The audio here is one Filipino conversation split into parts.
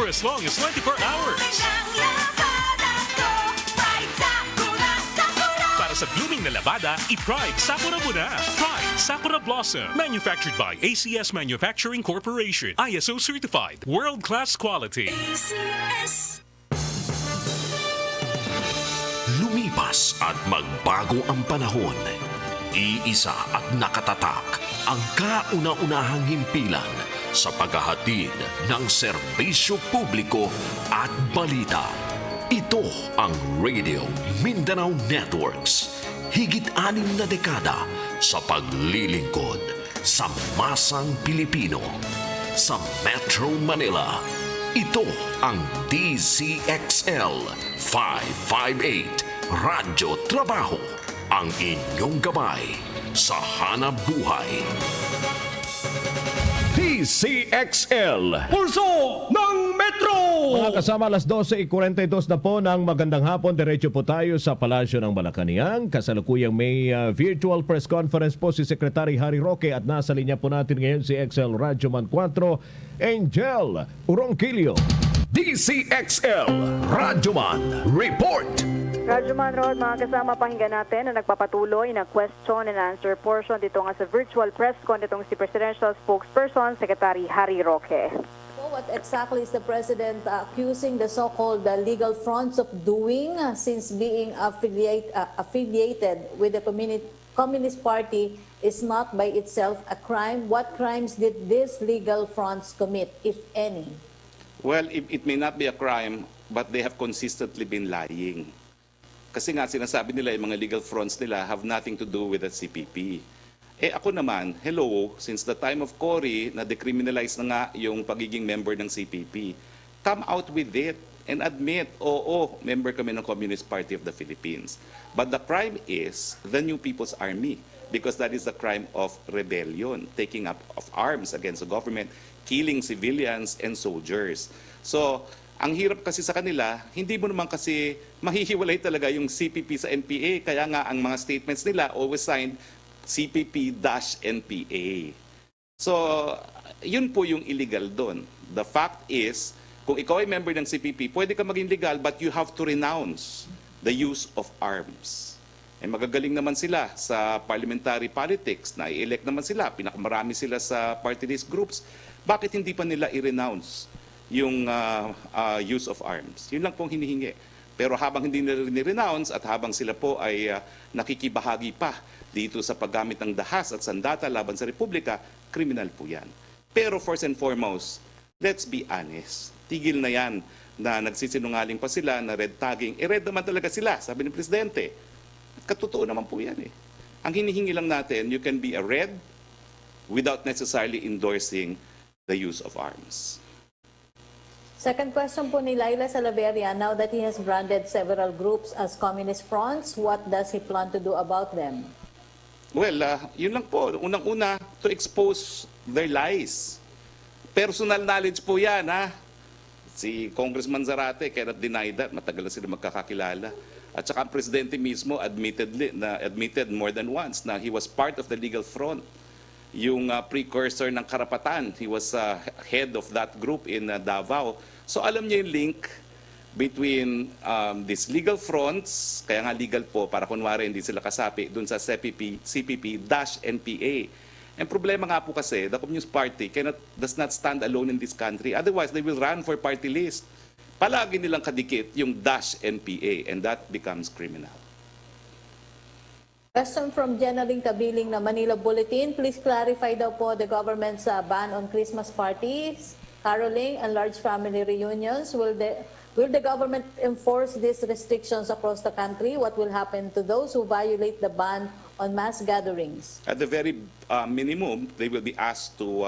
for as long as 24 hours. Para sa blooming na labada, i-Pride Sakura mo na. Pride Sakura Blossom. Manufactured by ACS Manufacturing Corporation. ISO certified. World-class quality. ACS. Lumipas at magbago ang panahon. Iisa at nakatatak ang kauna-unahang himpilan sa paghahatid ng serbisyo publiko at balita. Ito ang Radio Mindanao Networks. Higit 6 na dekada sa paglilingkod sa masang Pilipino. Sa Metro Manila, ito ang Dzxl 558 Radyo Trabaho. Ang inyong gabay sa hanap buhay. Dzxl Pulso ng Metro! Mga kasama, alas 12:42 na po ng magandang hapon. Diretso po tayo sa Palasyo ng Malacanang. Kasalukuyang may virtual press conference po si Secretary Harry Roque at nasa linya po natin ngayon si XL Radyoman 4, Angel Urongquillo. DCXL Radyoman Report! Radyoman Rod, mga kasama, pakinggan natin na nagpapatuloy na question and answer portion dito nga sa virtual press con itong si Presidential Spokesperson, Secretary Harry Roque. What exactly is the President accusing the so-called legal fronts of doing since being affiliated with the Communist Party is not by itself a crime? What crimes did these legal fronts commit, if any? Well, it may not be a crime, but they have consistently been lying. Kasi nga sinasabi nila yung mga legal fronts nila have nothing to do with the CPP. Eh ako naman, hello, since the time of Cory, na-decriminalize na nga yung pagiging member ng CPP. Come out with it and admit, oo, member kami ng Communist Party of the Philippines. But the crime is the New People's Army, because that is the crime of rebellion, taking up of arms against the government, killing civilians and soldiers. So, ang hirap kasi sa kanila, hindi mo naman kasi mahihiwalay talaga yung CPP sa NPA. Kaya nga ang mga statements nila always signed CPP-NPA. So, yun po yung illegal doon. The fact is, kung ikaw ay member ng CPP, pwede ka maging legal but you have to renounce the use of arms. Eh magagaling naman sila sa parliamentary politics, na i-elect naman sila, pinakamarami sila sa party list groups. Bakit hindi pa nila i-renounce yung use of arms? Yun lang pong hinihingi. Pero habang hindi nila ni-renounce at habang sila po ay nakikibahagi pa dito sa paggamit ng dahas at sandata laban sa Republika, kriminal po yan. Pero first and foremost, let's be honest. Tigil na yan na nagsisinungaling pa sila na red tagging. Red naman talaga sila, sabi ng Presidente. Katotoo naman po yan eh. Ang hinihingi lang natin, you can be a red without necessarily endorsing the use of arms. Second question po ni Laila Salaveria, now that he has branded several groups as communist fronts, what does he plan to do about them? Well, yun lang po. Unang-una, to expose their lies. Personal knowledge po yan, ha? Si Congressman Zarate cannot deny that. Matagal na sila magkakakilala. At saka ang Presidente mismo admitted more than once na he was part of the legal front. Yung precursor ng karapatan. He was head of that group in Davao. So alam niya yung link between these legal fronts, kaya nga legal po, para kunwari hindi sila kasapi, dun sa CPP-NPA. Ang problema nga po kasi, the Communist Party does not stand alone in this country. Otherwise, they will run for party list. Palagi nilang kadikit yung -NPA, and that becomes criminal. Question from Jenaling Tabiling na Manila Bulletin. Please clarify daw po the government's ban on Christmas parties, caroling, and large family reunions. Will the government enforce these restrictions across the country? What will happen to those who violate the ban on mass gatherings? At the very minimum, they will be asked to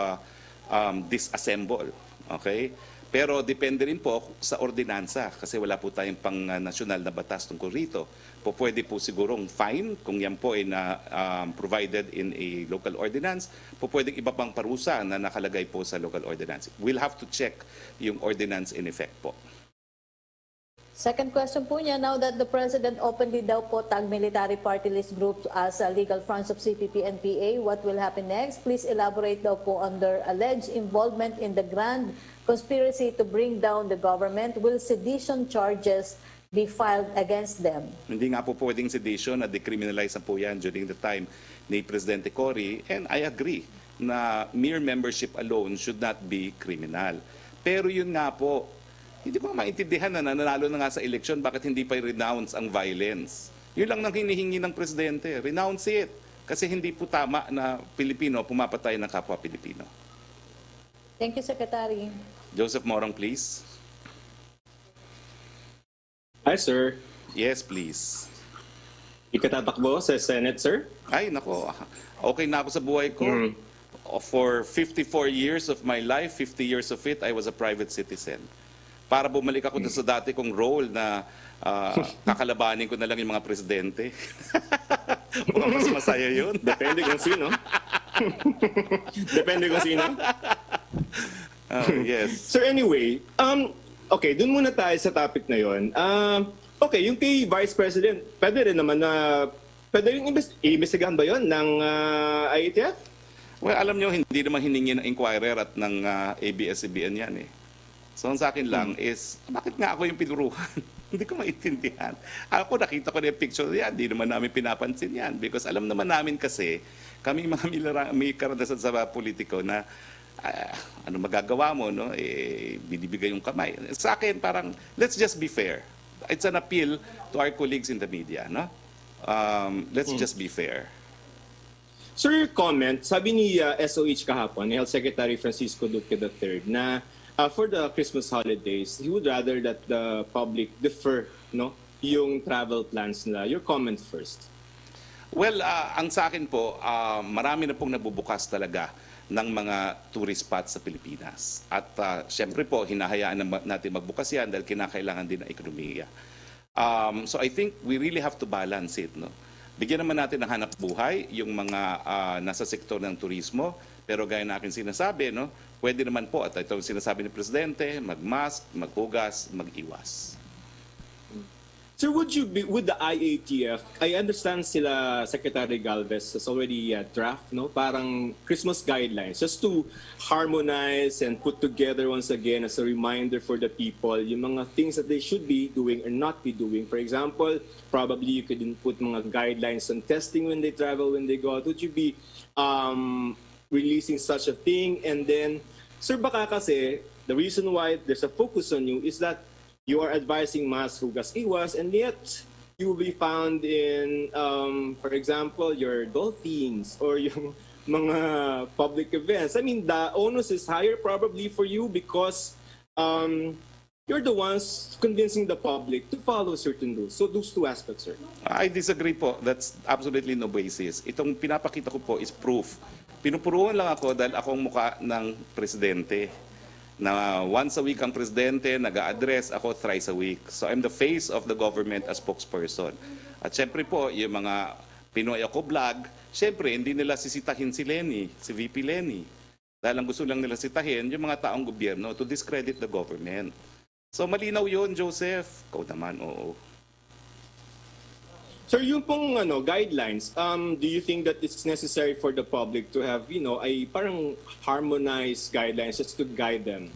disassemble. Okay? Pero depende rin po sa ordinansa kasi wala po tayong pang-nasyonal na batas tungkol rito. Pwede po sigurong fine kung yan po ay provided in a local ordinance. Pwedeng iba pang parusa na nakalagay po sa local ordinance. We'll have to check yung ordinance in effect po. Second question po niya, now that the President openly daw po tag military party list group as legal fronts of CPP and PA, what will happen next? Please elaborate daw po on their alleged involvement in the grand conspiracy to bring down the government. Will sedition charges be filed against them? Hindi nga po pwedeng sedition at decriminalize na po yan during the time ni Presidente Cory. And I agree na mere membership alone should not be criminal. Pero yun nga po, hindi ko maintindihan na nanalo na nga sa eleksyon, bakit hindi pa renounce ang violence? Yun lang nang hinihingi ng Presidente. Renounce it. Kasi hindi po tama na Pilipino pumapatay ng kapwa Pilipino. Thank you, Secretary. Joseph Morong, please. Hi, sir. Yes, please. Ikatatakbo sa Senate, sir? Ay, nako. Okay na ako sa buhay ko. For 54 years of my life, 50 years of it, I was a private citizen. Para bumalik ako sa dati kong role na kakalabanin ko na lang yung mga presidente. Mukhang mas masaya yun. Depende kung sino. Depende kung sino. Yes. Sir, anyway, okay, dun muna tayo sa topic na yon. Okay, yung kay Vice President, pwede rin naman na, pwede rin iimbestigahan ba yon ng IATF? Well, alam nyo, hindi naman hiningi ng inquirer at ng ABS-CBN yan eh. So, ang sa akin lang is, bakit nga ako yung pinuruhan? Hindi ko maintindihan. Ako, nakita ko na yung picture yan, hindi naman namin pinapansin yan. Because alam naman namin kasi, kami mga may karanasan sa politiko na, ano magagawa mo, no? Binibigay yung kamay. Sa akin, parang, let's just be fair. It's an appeal to our colleagues in the media, no? Let's just be fair. Sir, your comment, sabi ni SOH kahapon, ni Health Secretary Francisco Duque III, na for the Christmas holidays, he would rather that the public defer, no, yung travel plans nila. Your comment first. Well, ang sa akin po, marami na pong nabubukas talaga ng mga tourist spots sa Pilipinas. At syempre po, hinahayaan natin magbukas yan dahil kinakailangan din ng ekonomiya. So I think we really have to balance it, no? Bigyan naman natin ng hanap buhay yung mga nasa sektor ng turismo. Pero gaya na akin sinasabi, no, pwede naman po, at ito sinasabi ni Presidente, mag-mask, maghugas, mag-iwas. Sir, would the IATF, I understand sila Secretary Galvez has already draft, no, parang Christmas guidelines, just to harmonize and put together once again as a reminder for the people, yung mga things that they should be doing or not be doing. For example, probably you could put mga guidelines on testing when they travel, when they go out. Would you be releasing such a thing? And then, sir, baka kasi, the reason why there's a focus on you is that you are advising mass hugas iwas, and yet you will be found in, for example, your dolphins or yung mga public events. I mean, the onus is higher probably for you because you're the ones convincing the public to follow certain rules. So those two aspects, sir. I disagree po. That's absolutely no basis. Itong pinapakita ko po is proof. Pinupuruan lang ako dahil akong mukha ng presidente. Na once a week ang presidente, nag-a-address ako thrice a week. So I'm the face of the government as spokesperson. At syempre po, yung mga Pinoy ako vlog, syempre hindi nila sisitahin si Lenny, si VP Lenny. Dahil ang gusto lang nila sitahin, yung mga taong gobyerno to discredit the government. So malinaw yun, Joseph. Ikaw naman, oo. Sir, yung pong guidelines, do you think that it's necessary for the public to have, ay parang harmonized guidelines just to guide them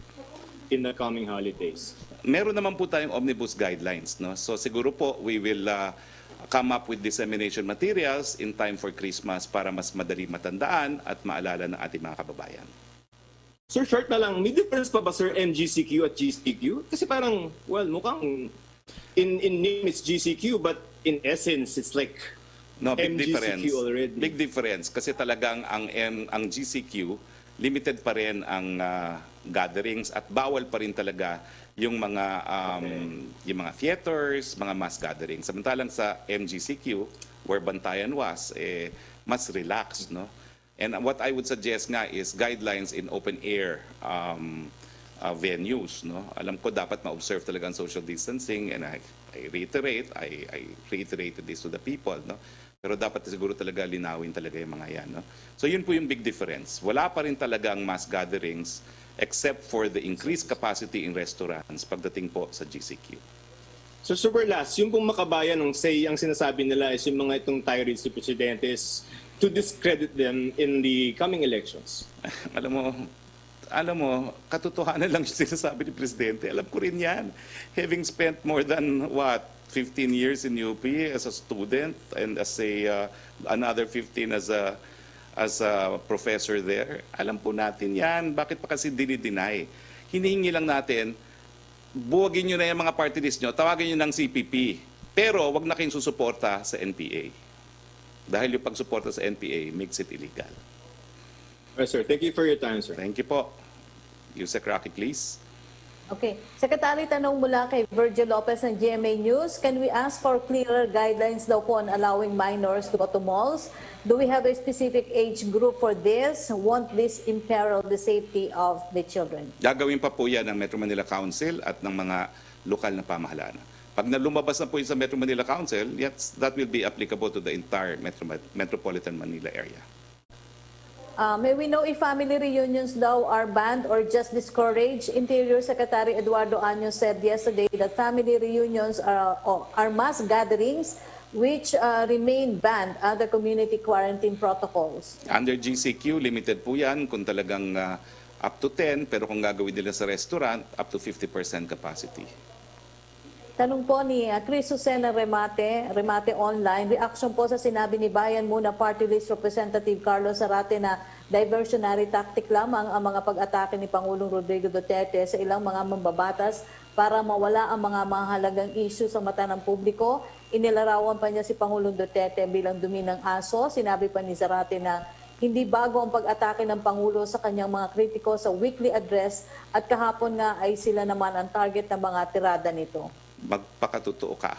in the coming holidays? Meron naman po tayong omnibus guidelines, no? So siguro po we will come up with dissemination materials in time for Christmas para mas madali matandaan at maalala ng ating mga kababayan. Sir, short na lang, may difference pa ba, sir, MGCQ at GCQ? Kasi parang, well, mukhang in name it's GCQ, but in essence, it's like no, big MGCQ difference. already. Big difference kasi talagang ang GCQ limited pa rin ang gatherings at bawal pa rin talaga yung mga theaters, mga mass gatherings. Samantalang sa MGCQ where bantayan was mas relaxed, no? And what I would suggest nga is guidelines in open air venues, no? Alam ko dapat ma-observe talaga ang social distancing, and I reiterated this to the people, no? Pero dapat siguro talaga linawin talaga yung mga yan, no? So yun po yung big difference. Wala pa rin talagang mass gatherings except for the increased capacity in restaurants pagdating po sa GCQ. So super last, yung pong makabayan ng say, ang sinasabi nila is yung mga itong tirades ni Presidente is to discredit them in the coming elections. Alam mo, katotohanan lang yung sinasabi ni Presidente. Alam ko rin yan. Having spent more than, 15 years in UP as a student and as another 15 as a professor there. Alam po natin yan. Bakit pa kasi dinideny? Hinihingi lang natin, buwagin nyo na yung mga party list nyo, tawagin nyo ng CPP. Pero wag na kayong susuporta sa NPA. Dahil yung pagsuporta sa NPA makes it illegal. Yes, sir. Thank you for your time, sir. Thank you po. Yusek Rocky, please. Okay. Secretary, tanong mula kay Virgil Lopez ng GMA News. Can we ask for clearer guidelines daw po on allowing minors to go to malls? Do we have a specific age group for this? Won't this imperil the safety of the children? Gagawin pa po yan ng Metro Manila Council at ng mga lokal na pamahalaan. Pag lumabas na po yun sa Metro Manila Council, yes, that will be applicable to the entire Metropolitan Manila area. May we know if family reunions daw are banned or just discouraged? Interior Secretary Eduardo Año said yesterday that family reunions are mass gatherings which remain banned under community quarantine protocols. Under GCQ, limited po yan kung talagang up to 10, pero kung gagawin nila sa restaurant, up to 50% capacity. Tanong po ni Chris Susena Remate Online, reaction po sa sinabi ni Bayan Muna Party List Representative Carlos Zarate na diversionary tactic lamang ang mga pag-atake ni Pangulong Rodrigo Duterte sa ilang mga mambabatas para mawala ang mga mahalagang issue sa mata ng publiko. Inilarawan pa niya si Pangulong Duterte bilang dumi ng aso. Sinabi pa ni Zarate na hindi bago ang pag-atake ng Pangulo sa kanyang mga kritiko sa weekly address at kahapon nga ay sila naman ang target ng mga tirada nito. Magpakatotoo ka.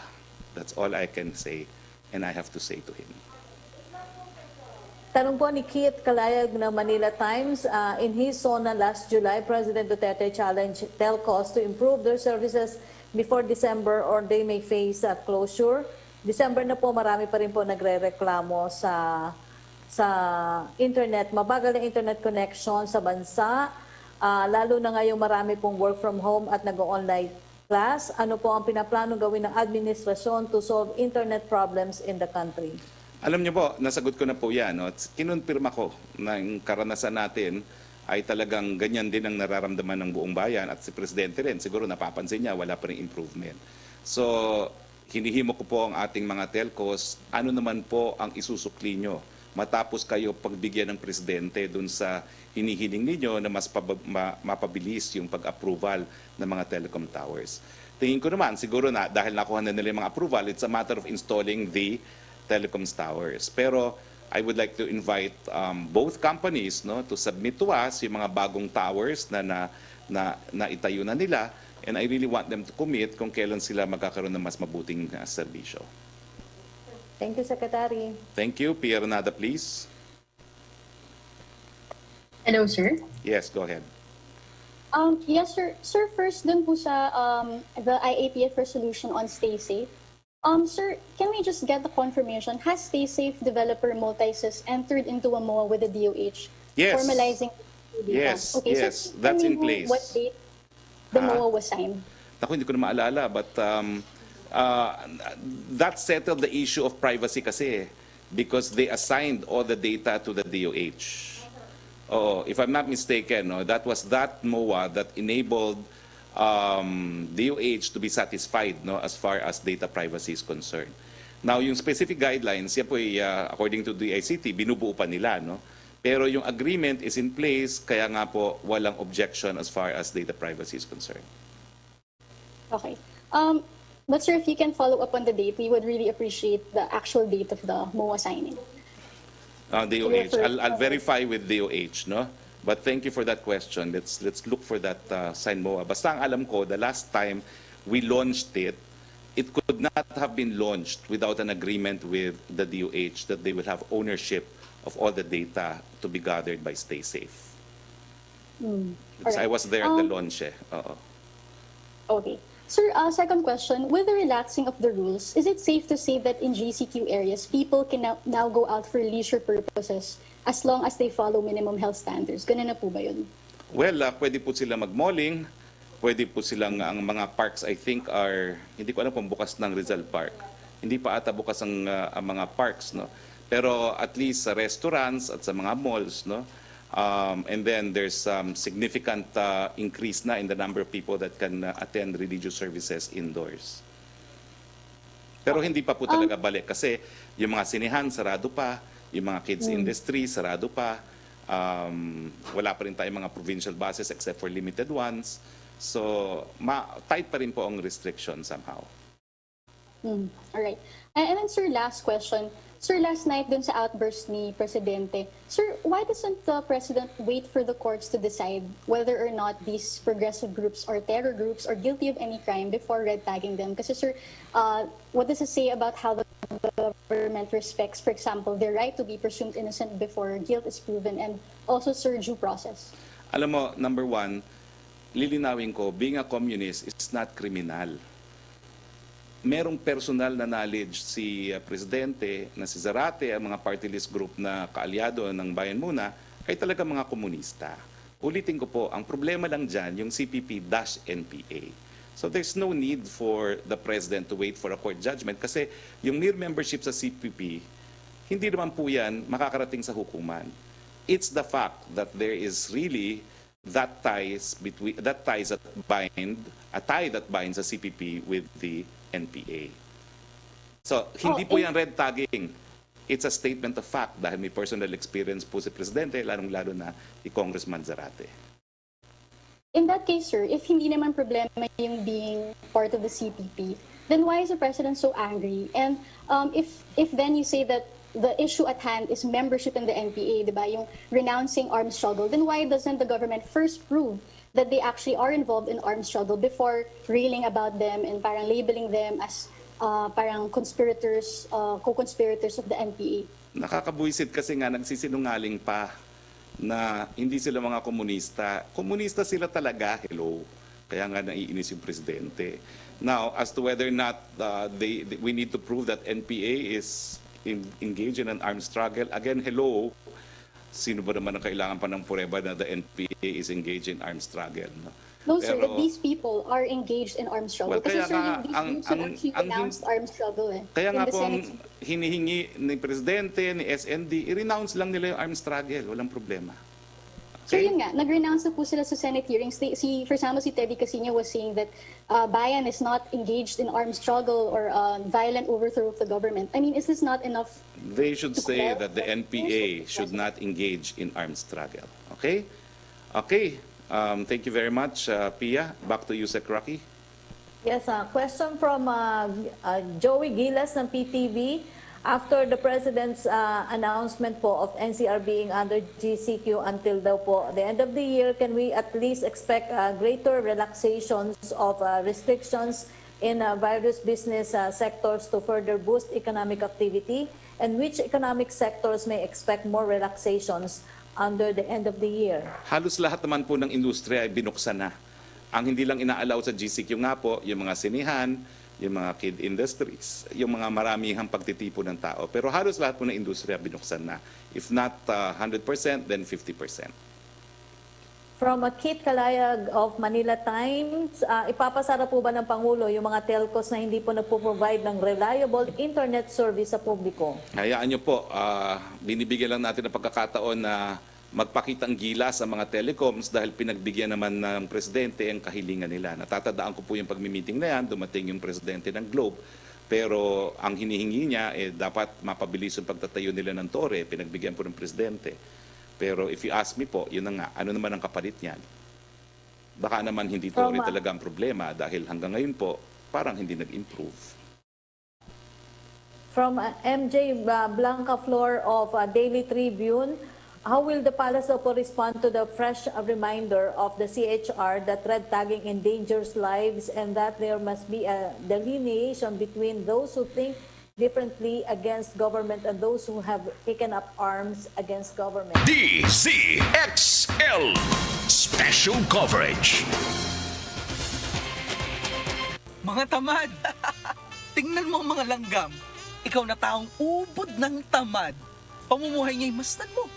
That's all I can say and I have to say to him. Tanong po ni Keith Kalayag ng Manila Times, in his SONA last July, President Duterte challenged telcos to improve their services before December or they may face closure. December na po, marami pa rin po nagre-reklamo sa internet, mabagal na internet connection sa bansa, lalo na ngayong marami pong work from home at nag-online class. Ano po ang pinaplano gawin ng administrasyon to solve internet problems in the country? Alam niyo po, nasagot ko na po yan. No? Kinonfirma ko na yung karanasan natin ay talagang ganyan din ang nararamdaman ng buong bayan at si Presidente rin. Siguro napapansin niya, wala pa rin improvement. So, hinihimo ko po ang ating mga telcos, ano naman po ang isusukli nyo matapos kayo pagbigyan ng Presidente dun sa hinihiling ninyo na mas mapabilis yung pag-approval ng mga telecom towers. Tingin ko naman, siguro na dahil nakuha na nila yung mga approval, it's a matter of installing the telecom towers. Pero I would like to invite both companies to submit to us yung mga bagong towers na itayo na nila, and I really want them to commit kung kailan sila magkakaroon ng mas mabuting serbisyo. Thank you, Secretary. Thank you. Pierre Nada, please. Hello, sir. Yes, go ahead. Yes, sir. Sir, first dun po sa the IAPF resolution on Stay Safe. Sir, can we just get the confirmation? Has Stay Safe developer Multisys entered into a MOA with the DOH? Yes. Formalizing the data? Yes, okay, yes, so that's in can we know place. what date the MOA was signed? Ako, hindi ko na maalala, but that settled the issue of privacy kasi because they assigned all the data to the DOH. Oh, if I'm not mistaken, that was that MOA that enabled DOH to be satisfied as far as data privacy is concerned. Now, yung specific guidelines, yan po according to the ICT, binubuo pa nila. Pero yung agreement is in place, kaya nga po walang objection as far as data privacy is concerned. Okay. But sir, if you can follow up on the date, we would really appreciate the actual date of the MOA signing. DOH. I'll verify with DOH, no? But thank you for that question. Let's look for that signed MOA. Basta ang alam ko, the last time we launched it, it could not have been launched without an agreement with the DOH that they will have ownership of all the data to be gathered by Stay Safe. Because I was there at the launch. Okay. Sir, second question, with the relaxing of the rules, is it safe to say that in GCQ areas, people can now go out for leisure purposes as long as they follow minimum health standards? Ganun na po ba yun? Well, pwede po sila mag-malling, pwede po silang, ang mga parks I think are, hindi ko alam kung bukas ng Rizal Park. Hindi pa ata bukas ang mga parks, no? Pero at least sa restaurants at sa mga malls, no? And then there's significant increase na in the number of people that can attend religious services indoors. Pero hindi pa po talaga balik kasi yung mga sinehan sarado pa, yung mga kids industry sarado pa, wala pa rin tayong mga provincial buses except for limited ones. So, tight pa rin po ang restriction somehow. All right. And then, sir, last question. Sir, last night dun sa outburst ni Presidente, sir, why doesn't the President wait for the courts to decide whether or not these progressive groups or terror groups are guilty of any crime before red tagging them? Kasi, sir, what does it say about how the government respects, for example, their right to be presumed innocent before guilt is proven, and also, sir, due process? Alam mo, number one, lilinawin ko, being a communist is not criminal. Merong personal na knowledge si Presidente na si Zarate, ang mga party list group na kaalyado ng Bayan Muna, ay talaga mga komunista. Ulitin ko po, ang problema lang dyan, yung CPP-NPA. So there's no need for the President to wait for a court judgment kasi yung mere membership sa CPP, hindi naman po yan makakarating sa hukuman. It's the fact that there is really a tie that binds the CPP with the NPA. So, hindi po yan red tagging. It's a statement of fact dahil may personal experience po si Presidente, lalong-lalo na si Congressman Zarate. In that case, sir, if hindi naman problema yung being part of the CPP, then why is the President so angry? And if then you say that the issue at hand is membership in the NPA, diba? Yung renouncing armed struggle, then why doesn't the government first prove that they actually are involved in armed struggle before railing about them and parang labeling them as parang conspirators, co-conspirators of the NPA? Nakakabuisit kasi nga nagsisinungaling pa na hindi sila mga komunista. Komunista sila talaga, hello. Kaya nga naiinis yung Presidente. Now, as to whether or not we need to prove that NPA is engage in an armed struggle. Again, hello, sino ba naman ang kailangan pa ng forever na the NPA is engaged in armed struggle? No, sir, but these people are engaged in armed struggle. Well, kasi, kaya sir, nga, these groups actually announced armed struggle. Kaya nga in the po, Senate. hinihingi ni Presidente, ni SND, i-renounce lang nila yung armed struggle. Walang problema. Sir, yun nga, nag-renounce na po sila sa Senate hearings. For example, si Teddy Casino was saying that Bayan is not engaged in armed struggle or violent overthrow of the government. I mean, is this not enough? They should say that the NPA should not engage in armed struggle. Okay? Okay. Thank you very much, Pia. Back to you, Sec. Rocky. Yes, question from Joey Gilas ng PTV. After the President's announcement po of NCR being under GCQ until daw po the end of the year, can we at least expect greater relaxations of restrictions in various business sectors to further boost economic activity? And which economic sectors may expect more relaxations under the end of the year? Halos lahat naman po ng industriya ay binuksan na. Ang hindi lang inaalaw sa GCQ nga po, yung mga sinihan, yung mga kid industries, yung mga maramihang pagtitipo ng tao. Pero halos lahat po ng industriya binuksan na. If not 100%, then 50%. From Kit Kalayag of Manila Times, ipapasara po ba ng Pangulo yung mga telcos na hindi po nagpo-provide ng reliable internet service sa publiko? Hayaan nyo po, binibigyan lang natin ng pagkakataon na magpakitang gila sa mga telecoms dahil pinagbigyan naman ng Presidente ang kahilingan nila. Natatandaan ko po yung pagmi-meeting na yan, dumating yung Presidente ng Globe, pero ang hinihingi niya, dapat mapabilis yung pagtatayo nila ng tore, pinagbigyan po ng Presidente. Pero if you ask me po, yun na nga, ano naman ang kapalit niyan? Baka naman hindi tore talaga ang problema dahil hanggang ngayon po, parang hindi nag-improve. From MJ Blanca Flor of Daily Tribune, how will the Palace Opo respond to the fresh reminder of the CHR that red tagging endangers lives and that there must be a delineation between those who think differently against government and those who have taken up arms against government? DZXL Special Coverage. Mga tamad! Tingnan mo ang mga langgam. Ikaw na taong ubod ng tamad. Pamumuhay niya'y mastan mo.